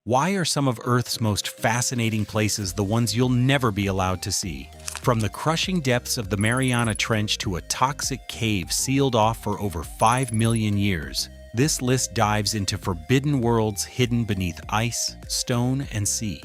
Why are some of Earth's most fascinating places the ones you'll never be allowed to see? From the crushing depths of the Mariana Trench to a toxic cave sealed off for over 5 million years, this list dives into forbidden worlds hidden beneath ice, stone, and sea.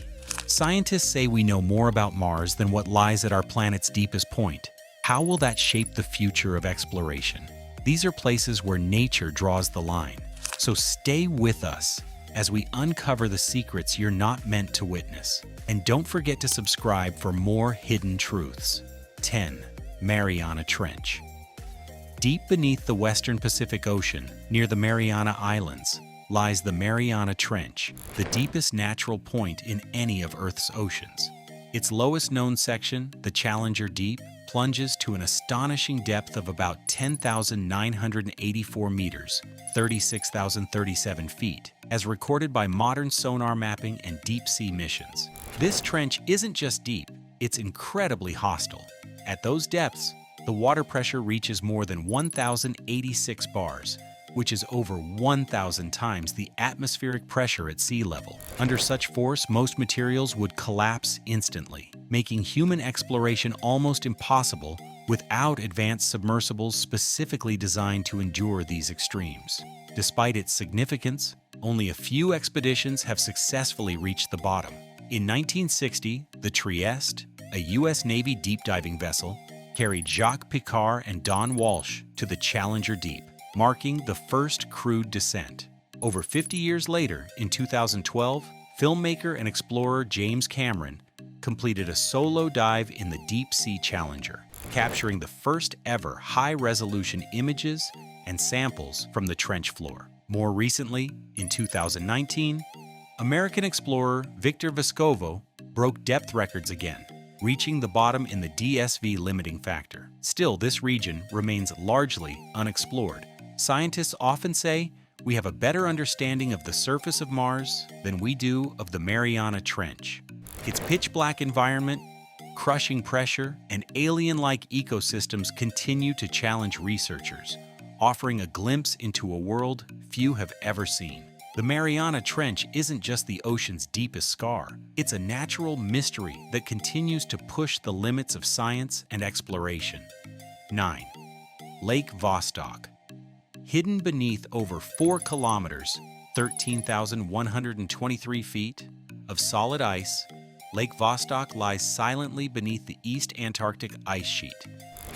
Scientists say we know more about Mars than what lies at our planet's deepest point. How will that shape the future of exploration? These are places where nature draws the line. So stay with us as we uncover the secrets you're not meant to witness. And don't forget to subscribe for more hidden truths. 10. Mariana Trench. Deep beneath the western Pacific Ocean, near the Mariana Islands, lies the Mariana Trench, the deepest natural point in any of Earth's oceans. Its lowest known section, the Challenger Deep, plunges to an astonishing depth of about 10,984 meters, 36,037 feet, as recorded by modern sonar mapping and deep-sea missions. This trench isn't just deep, it's incredibly hostile. At those depths, the water pressure reaches more than 1,086 bars, which is over 1,000 times the atmospheric pressure at sea level. Under such force, most materials would collapse instantly, making human exploration almost impossible without advanced submersibles specifically designed to endure these extremes. Despite its significance, only a few expeditions have successfully reached the bottom. In 1960, the Trieste, a U.S. Navy deep diving vessel, carried Jacques Picard and Don Walsh to the Challenger Deep, marking the first crewed descent. Over 50 years later, in 2012, filmmaker and explorer James Cameron completed a solo dive in the deep-sea Challenger, capturing the first ever high-resolution images and samples from the trench floor. More recently, in 2019, American explorer Victor Vescovo broke depth records again, reaching the bottom in the DSV limiting factor. Still, this region remains largely unexplored. Scientists often say we have a better understanding of the surface of Mars than we do of the Mariana Trench. Its pitch-black environment, crushing pressure, and alien-like ecosystems continue to challenge researchers, offering a glimpse into a world few have ever seen. The Mariana Trench isn't just the ocean's deepest scar, it's a natural mystery that continues to push the limits of science and exploration. 9. Lake Vostok. Hidden beneath over 4 kilometers, 13,123 feet, of solid ice, Lake Vostok lies silently beneath the East Antarctic ice sheet,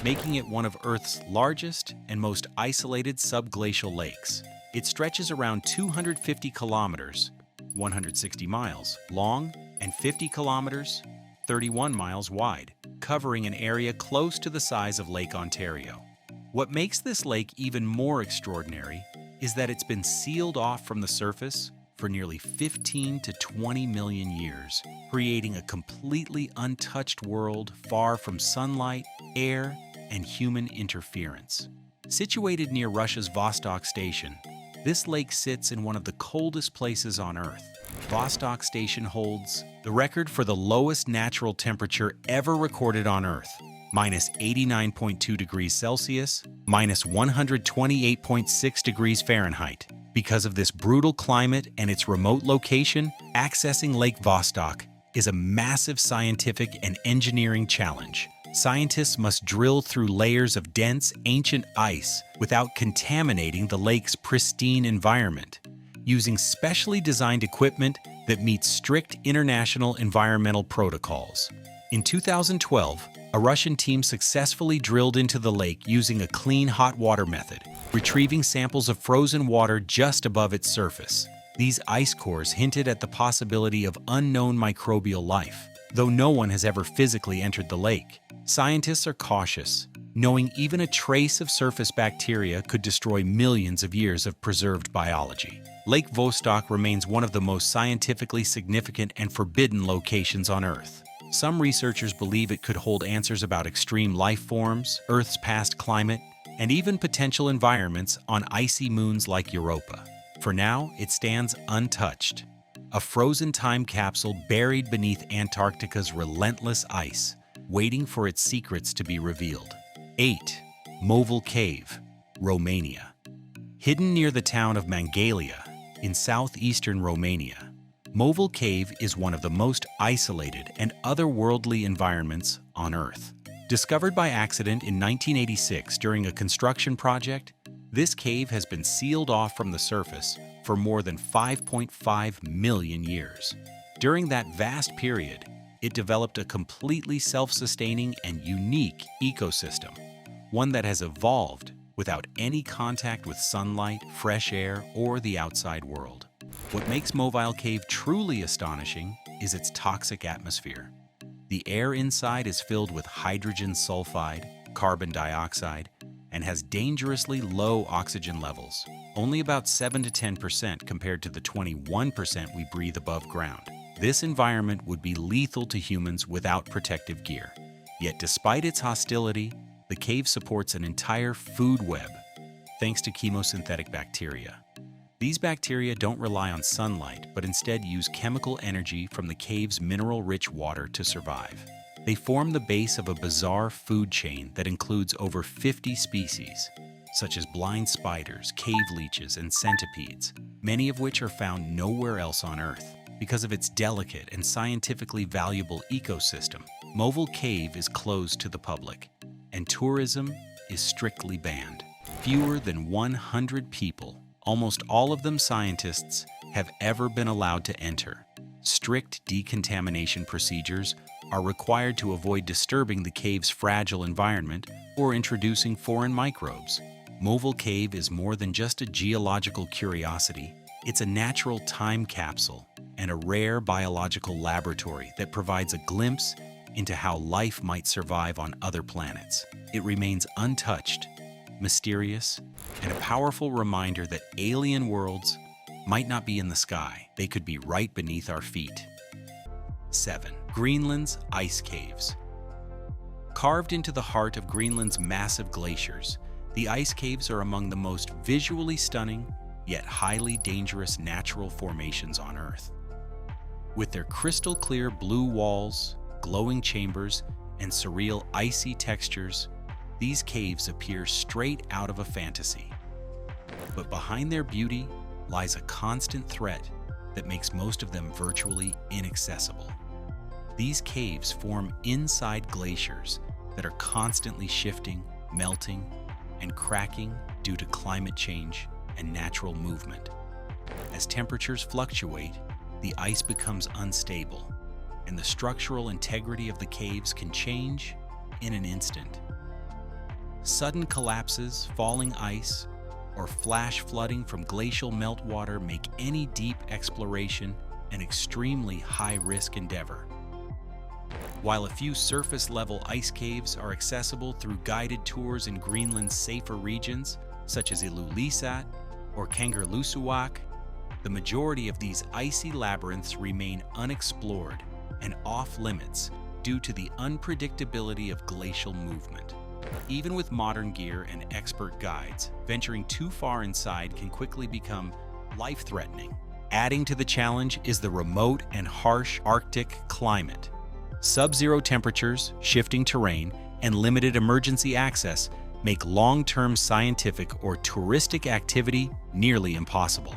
making it one of Earth's largest and most isolated subglacial lakes. It stretches around 250 kilometers, 160 miles, long and 50 kilometers, 31 miles wide, covering an area close to the size of Lake Ontario. What makes this lake even more extraordinary is that it's been sealed off from the surface for nearly 15 to 20 million years, creating a completely untouched world far from sunlight, air, and human interference. Situated near Russia's Vostok Station, this lake sits in one of the coldest places on Earth. Vostok Station holds the record for the lowest natural temperature ever recorded on Earth, minus 89.2 degrees Celsius, minus 128.6 degrees Fahrenheit. Because of this brutal climate and its remote location, accessing Lake Vostok is a massive scientific and engineering challenge. Scientists must drill through layers of dense, ancient ice without contaminating the lake's pristine environment, using specially designed equipment that meets strict international environmental protocols. In 2012, a Russian team successfully drilled into the lake using a clean hot water method, retrieving samples of frozen water just above its surface. These ice cores hinted at the possibility of unknown microbial life. Though no one has ever physically entered the lake, scientists are cautious, knowing even a trace of surface bacteria could destroy millions of years of preserved biology. Lake Vostok remains one of the most scientifically significant and forbidden locations on Earth. Some researchers believe it could hold answers about extreme life forms, Earth's past climate, and even potential environments on icy moons like Europa. For now, it stands untouched, a frozen time capsule buried beneath Antarctica's relentless ice, waiting for its secrets to be revealed. 8. Movil Cave, Romania. Hidden near the town of Mangalia in southeastern Romania, Movil Cave is one of the most isolated and otherworldly environments on Earth. Discovered by accident in 1986 during a construction project, this cave has been sealed off from the surface for more than 5.5 million years. During that vast period, it developed a completely self-sustaining and unique ecosystem, one that has evolved without any contact with sunlight, fresh air, or the outside world. What makes Movil Cave truly astonishing is its toxic atmosphere. The air inside is filled with hydrogen sulfide, carbon dioxide, and has dangerously low oxygen levels, only about 7 to 10% compared to the 21% we breathe above ground. This environment would be lethal to humans without protective gear. Yet despite its hostility, the cave supports an entire food web, thanks to chemosynthetic bacteria. These bacteria don't rely on sunlight, but instead use chemical energy from the cave's mineral-rich water to survive. They form the base of a bizarre food chain that includes over 50 species, such as blind spiders, cave leeches, and centipedes, many of which are found nowhere else on Earth. Because of its delicate and scientifically valuable ecosystem, Movil Cave is closed to the public, and tourism is strictly banned. Fewer than 100 people, almost all of them scientists, have ever been allowed to enter. Strict decontamination procedures are required to avoid disturbing the cave's fragile environment or introducing foreign microbes. Movil Cave is more than just a geological curiosity. It's a natural time capsule and a rare biological laboratory that provides a glimpse into how life might survive on other planets. It remains untouched, mysterious, and a powerful reminder that alien worlds might not be in the sky. They could be right beneath our feet. 7. Greenland's Ice Caves. Carved into the heart of Greenland's massive glaciers, the ice caves are among the most visually stunning, yet highly dangerous natural formations on Earth. With their crystal-clear blue walls, glowing chambers, and surreal icy textures, these caves appear straight out of a fantasy. But behind their beauty lies a constant threat that makes most of them virtually inaccessible. These caves form inside glaciers that are constantly shifting, melting, and cracking due to climate change and natural movement. As temperatures fluctuate, the ice becomes unstable, and the structural integrity of the caves can change in an instant. Sudden collapses, falling ice, or flash flooding from glacial meltwater make any deep exploration an extremely high-risk endeavor. While a few surface-level ice caves are accessible through guided tours in Greenland's safer regions, such as Ilulissat or Kangerlussuaq, the majority of these icy labyrinths remain unexplored and off-limits due to the unpredictability of glacial movement. Even with modern gear and expert guides, venturing too far inside can quickly become life-threatening. Adding to the challenge is the remote and harsh Arctic climate. Sub-zero temperatures, shifting terrain, and limited emergency access make long-term scientific or touristic activity nearly impossible.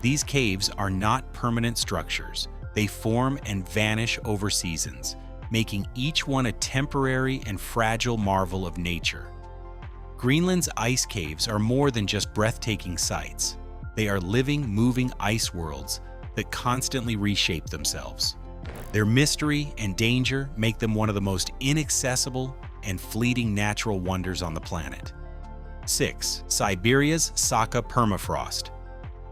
These caves are not permanent structures. They form and vanish over seasons, making each one a temporary and fragile marvel of nature. Greenland's ice caves are more than just breathtaking sights. They are living, moving ice worlds that constantly reshape themselves. Their mystery and danger make them one of the most inaccessible and fleeting natural wonders on the planet. 6. Siberia's Saka Permafrost.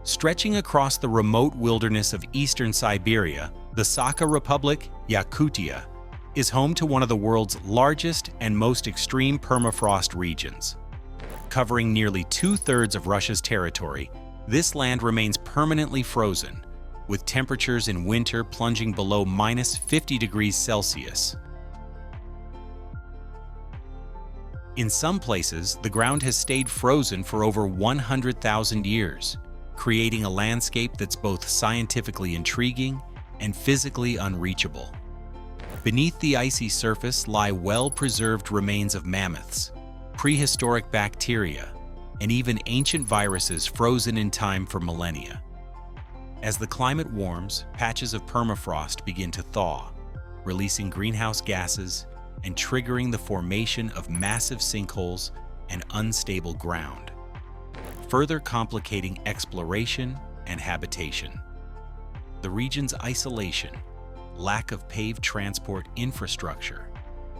Stretching across the remote wilderness of eastern Siberia, the Saka Republic, Yakutia, is home to one of the world's largest and most extreme permafrost regions. Covering nearly 2/3 of Russia's territory, this land remains permanently frozen, with temperatures in winter plunging below -50 degrees Celsius. In some places, the ground has stayed frozen for over 100,000 years, creating a landscape that's both scientifically intriguing and physically unreachable. Beneath the icy surface lie well-preserved remains of mammoths, prehistoric bacteria, and even ancient viruses frozen in time for millennia. As the climate warms, patches of permafrost begin to thaw, releasing greenhouse gases and triggering the formation of massive sinkholes and unstable ground, further complicating exploration and habitation. The region's isolation, lack of paved transport infrastructure,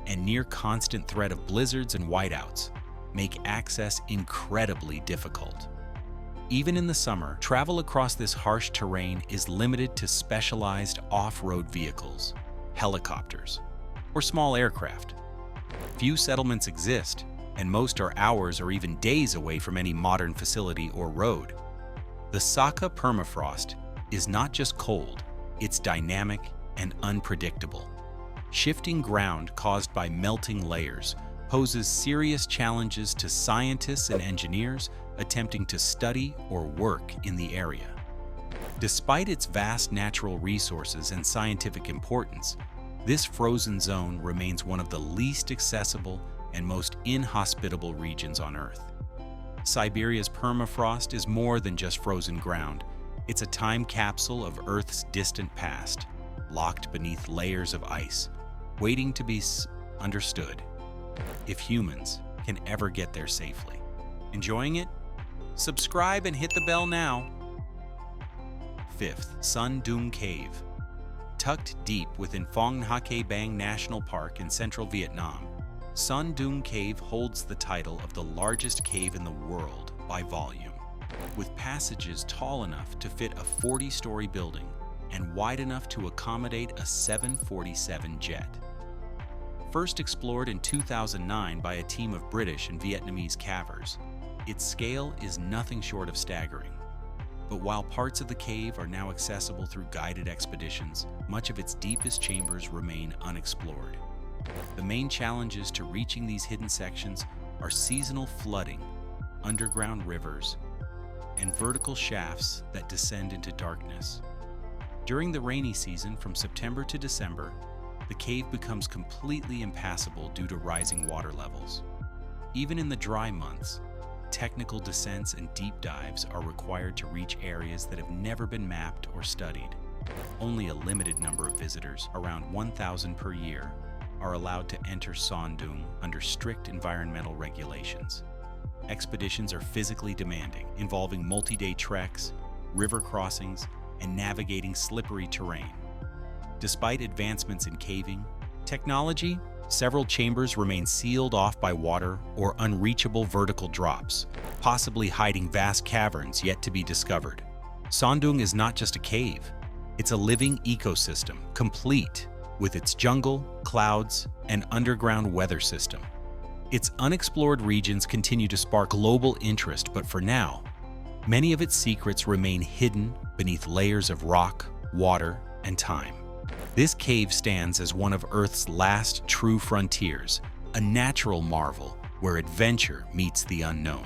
and near-constant threat of blizzards and whiteouts make access incredibly difficult. Even in the summer, travel across this harsh terrain is limited to specialized off-road vehicles, helicopters, or small aircraft. Few settlements exist, and most are hours or even days away from any modern facility or road. The Saka permafrost is not just cold, it's dynamic and unpredictable. Shifting ground caused by melting layers poses serious challenges to scientists and engineers attempting to study or work in the area. Despite its vast natural resources and scientific importance, this frozen zone remains one of the least accessible and most inhospitable regions on Earth. Siberia's permafrost is more than just frozen ground. It's a time capsule of Earth's distant past, locked beneath layers of ice, waiting to be understood, if humans can ever get there safely. Enjoying it? Subscribe and hit the bell now. 5th, Sundoom Cave. Tucked deep within Phong Nha Bang National Park in central Vietnam, Sundoom Cave holds the title of the largest cave in the world by volume, with passages tall enough to fit a 40-story building and wide enough to accommodate a 747 jet. First explored in 2009 by a team of British and Vietnamese cavers, its scale is nothing short of staggering. But while parts of the cave are now accessible through guided expeditions, much of its deepest chambers remain unexplored. The main challenges to reaching these hidden sections are seasonal flooding, underground rivers, and vertical shafts that descend into darkness. During the rainy season from September to December, the cave becomes completely impassable due to rising water levels. Even in the dry months, technical descents and deep dives are required to reach areas that have never been mapped or studied. Only a limited number of visitors, around 1,000 per year, are allowed to enter Sundoom under strict environmental regulations. Expeditions are physically demanding, involving multi-day treks, river crossings, and navigating slippery terrain. Despite advancements in caving technology, several chambers remain sealed off by water or unreachable vertical drops, possibly hiding vast caverns yet to be discovered. Sundoom is not just a cave, it's a living ecosystem, complete with its jungle, clouds, and underground weather system. Its unexplored regions continue to spark global interest, but for now, many of its secrets remain hidden beneath layers of rock, water, and time. This cave stands as one of Earth's last true frontiers, a natural marvel where adventure meets the unknown.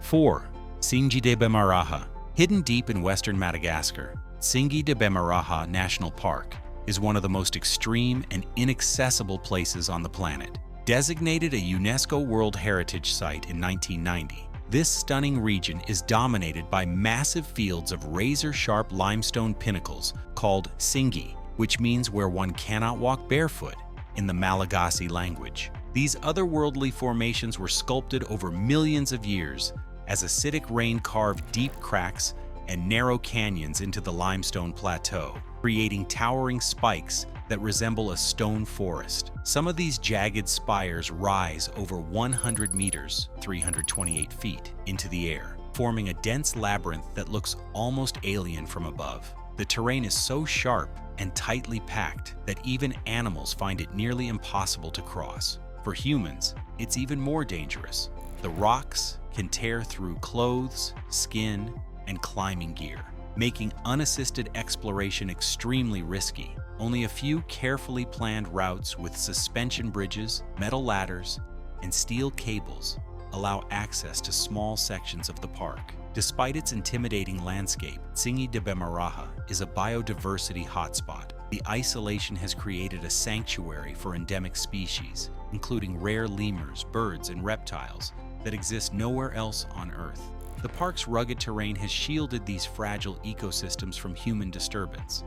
4. Singi de Maraha. Hidden deep in western Madagascar, Singi de Maraha National Park is one of the most extreme and inaccessible places on the planet. Designated a UNESCO World Heritage Site in 1990, this stunning region is dominated by massive fields of razor-sharp limestone pinnacles called Singi, which means where one cannot walk barefoot in the Malagasy language. These otherworldly formations were sculpted over millions of years as acidic rain carved deep cracks and narrow canyons into the limestone plateau, creating towering spikes that resemble a stone forest. Some of these jagged spires rise over 100 meters, 328 feet, into the air, forming a dense labyrinth that looks almost alien from above. The terrain is so sharp and tightly packed that even animals find it nearly impossible to cross. For humans, it's even more dangerous. The rocks can tear through clothes, skin, and climbing gear, making unassisted exploration extremely risky. Only a few carefully planned routes with suspension bridges, metal ladders, and steel cables allow access to small sections of the park. Despite its intimidating landscape, Singi de Maraha is a biodiversity hotspot. The isolation has created a sanctuary for endemic species, including rare lemurs, birds, and reptiles that exist nowhere else on Earth. The park's rugged terrain has shielded these fragile ecosystems from human disturbance,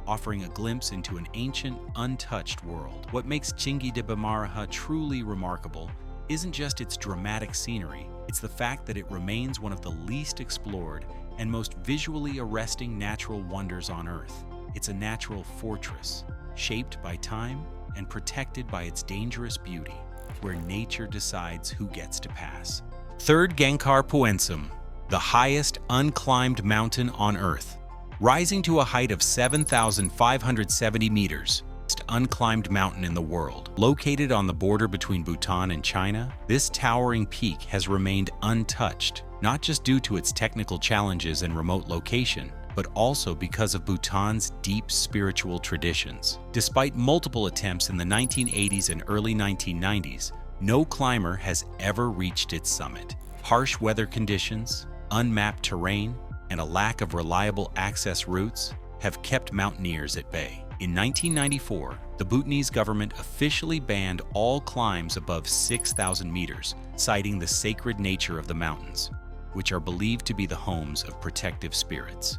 offering a glimpse into an ancient, untouched world. What makes Singi de Maraha truly remarkable isn't just its dramatic scenery, it's the fact that it remains one of the least explored and most visually arresting natural wonders on Earth. It's a natural fortress, shaped by time and protected by its dangerous beauty, where nature decides who gets to pass. Third, Genkar Puensum, the highest unclimbed mountain on Earth. Rising to a height of 7,570 meters, unclimbed mountain in the world. Located on the border between Bhutan and China, this towering peak has remained untouched, not just due to its technical challenges and remote location, but also because of Bhutan's deep spiritual traditions. Despite multiple attempts in the 1980s and early 1990s, no climber has ever reached its summit. Harsh weather conditions, unmapped terrain, and a lack of reliable access routes have kept mountaineers at bay. In 1994, the Bhutanese government officially banned all climbs above 6,000 meters, citing the sacred nature of the mountains, which are believed to be the homes of protective spirits.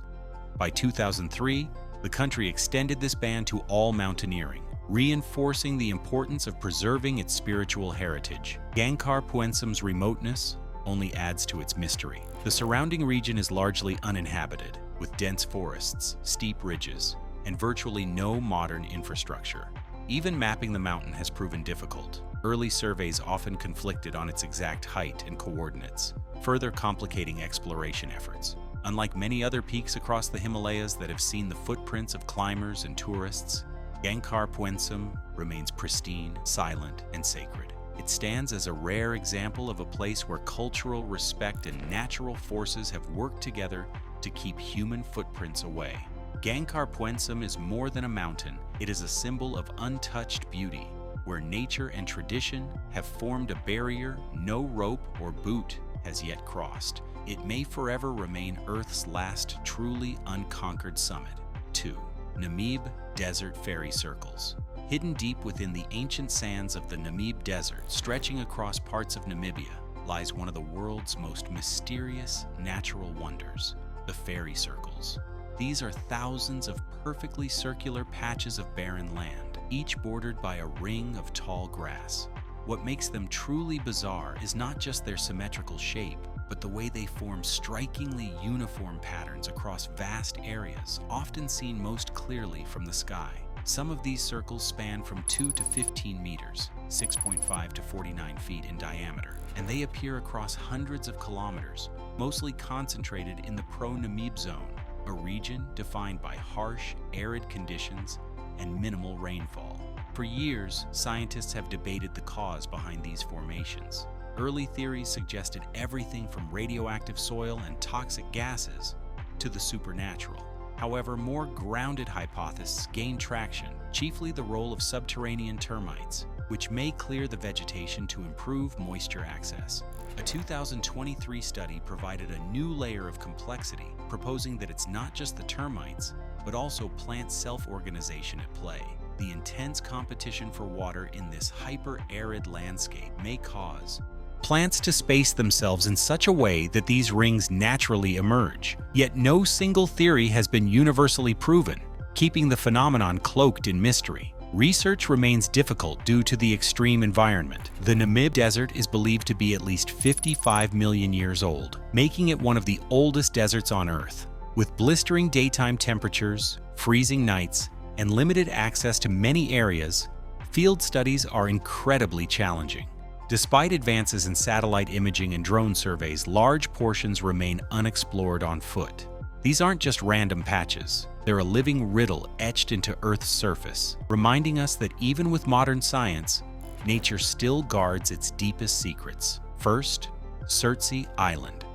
By 2003, the country extended this ban to all mountaineering, reinforcing the importance of preserving its spiritual heritage. Genkar Puensum's remoteness only adds to its mystery. The surrounding region is largely uninhabited, with dense forests, steep ridges, and virtually no modern infrastructure. Even mapping the mountain has proven difficult. Early surveys often conflicted on its exact height and coordinates, further complicating exploration efforts. Unlike many other peaks across the Himalayas that have seen the footprints of climbers and tourists, Genkar Puensum remains pristine, silent, and sacred. It stands as a rare example of a place where cultural respect and natural forces have worked together to keep human footprints away. Genkar Puensum is more than a mountain. It is a symbol of untouched beauty, where nature and tradition have formed a barrier no rope or boot has yet crossed. It may forever remain Earth's last truly unconquered summit. 2. Namib Desert Fairy Circles. Hidden deep within the ancient sands of the Namib Desert, stretching across parts of Namibia, lies one of the world's most mysterious natural wonders, the fairy circles. These are thousands of perfectly circular patches of barren land, each bordered by a ring of tall grass. What makes them truly bizarre is not just their symmetrical shape, but the way they form strikingly uniform patterns across vast areas, often seen most clearly from the sky. Some of these circles span from 2 to 15 meters, 6.5 to 49 feet in diameter, and they appear across hundreds of kilometers, mostly concentrated in the pro-Namib zone, a region defined by harsh, arid conditions and minimal rainfall. For years, scientists have debated the cause behind these formations. Early theories suggested everything from radioactive soil and toxic gases to the supernatural. However, more grounded hypotheses gained traction, chiefly the role of subterranean termites, which may clear the vegetation to improve moisture access. A 2023 study provided a new layer of complexity, proposing that it's not just the termites, but also plant self-organization at play. The intense competition for water in this hyper-arid landscape may cause plants to space themselves in such a way that these rings naturally emerge. Yet no single theory has been universally proven, keeping the phenomenon cloaked in mystery. Research remains difficult due to the extreme environment. The Namib Desert is believed to be at least 55 million years old, making it one of the oldest deserts on Earth. With blistering daytime temperatures, freezing nights, and limited access to many areas, field studies are incredibly challenging. Despite advances in satellite imaging and drone surveys, large portions remain unexplored on foot. These aren't just random patches. They're a living riddle etched into Earth's surface, reminding us that even with modern science, nature still guards its deepest secrets. First, Certzi Island.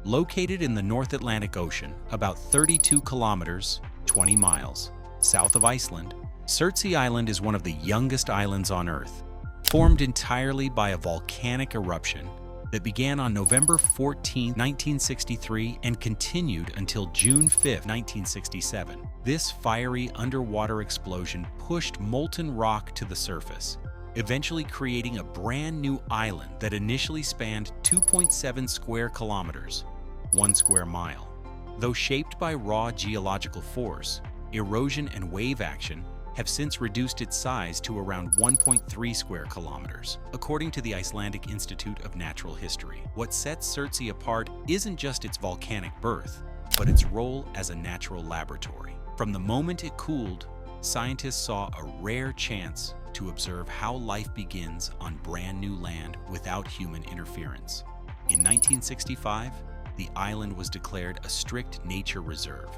Located in the North Atlantic Ocean, about 32 kilometers, 20 miles, south of Iceland, Certzi Island is one of the youngest islands on Earth. Formed entirely by a volcanic eruption that began on November 14, 1963 and continued until June 5, 1967. This fiery underwater explosion pushed molten rock to the surface, eventually creating a brand new island that initially spanned 2.7 square kilometers, 1 square mile. Though shaped by raw geological force, erosion and wave action have since reduced its size to around 1.3 square kilometers, according to the Icelandic Institute of Natural History. What sets Certzi apart isn't just its volcanic birth, but its role as a natural laboratory. From the moment it cooled, scientists saw a rare chance to observe how life begins on brand new land without human interference. In 1965, the island was declared a strict nature reserve,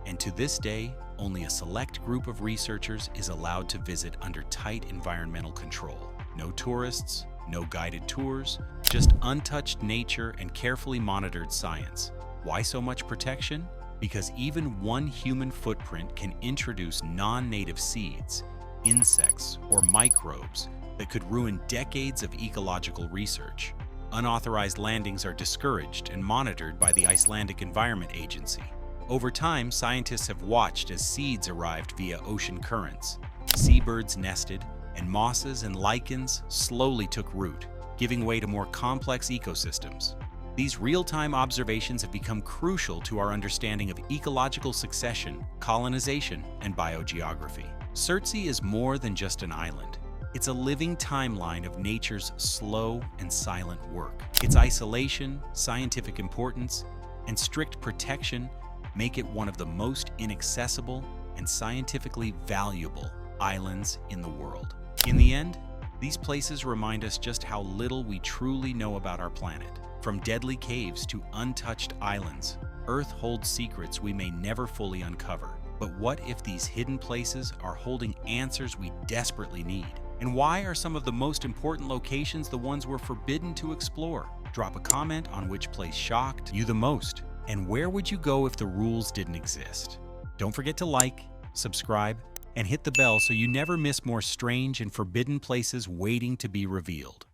and to this day, only a select group of researchers is allowed to visit under tight environmental control. No tourists, no guided tours, just untouched nature and carefully monitored science. Why so much protection? Because even one human footprint can introduce non-native seeds, insects, or microbes that could ruin decades of ecological research. Unauthorized landings are discouraged and monitored by the Icelandic Environment Agency. Over time, scientists have watched as seeds arrived via ocean currents, seabirds nested, and mosses and lichens slowly took root, giving way to more complex ecosystems. These real-time observations have become crucial to our understanding of ecological succession, colonization, and biogeography. Certzi is more than just an island. It's a living timeline of nature's slow and silent work. Its isolation, scientific importance, and strict protection make it one of the most inaccessible and scientifically valuable islands in the world. In the end, these places remind us just how little we truly know about our planet. From deadly caves to untouched islands, Earth holds secrets we may never fully uncover. But what if these hidden places are holding answers we desperately need? And why are some of the most important locations the ones we're forbidden to explore? Drop a comment on which place shocked you the most, and where would you go if the rules didn't exist? Don't forget to like, subscribe, and hit the bell so you never miss more strange and forbidden places waiting to be revealed.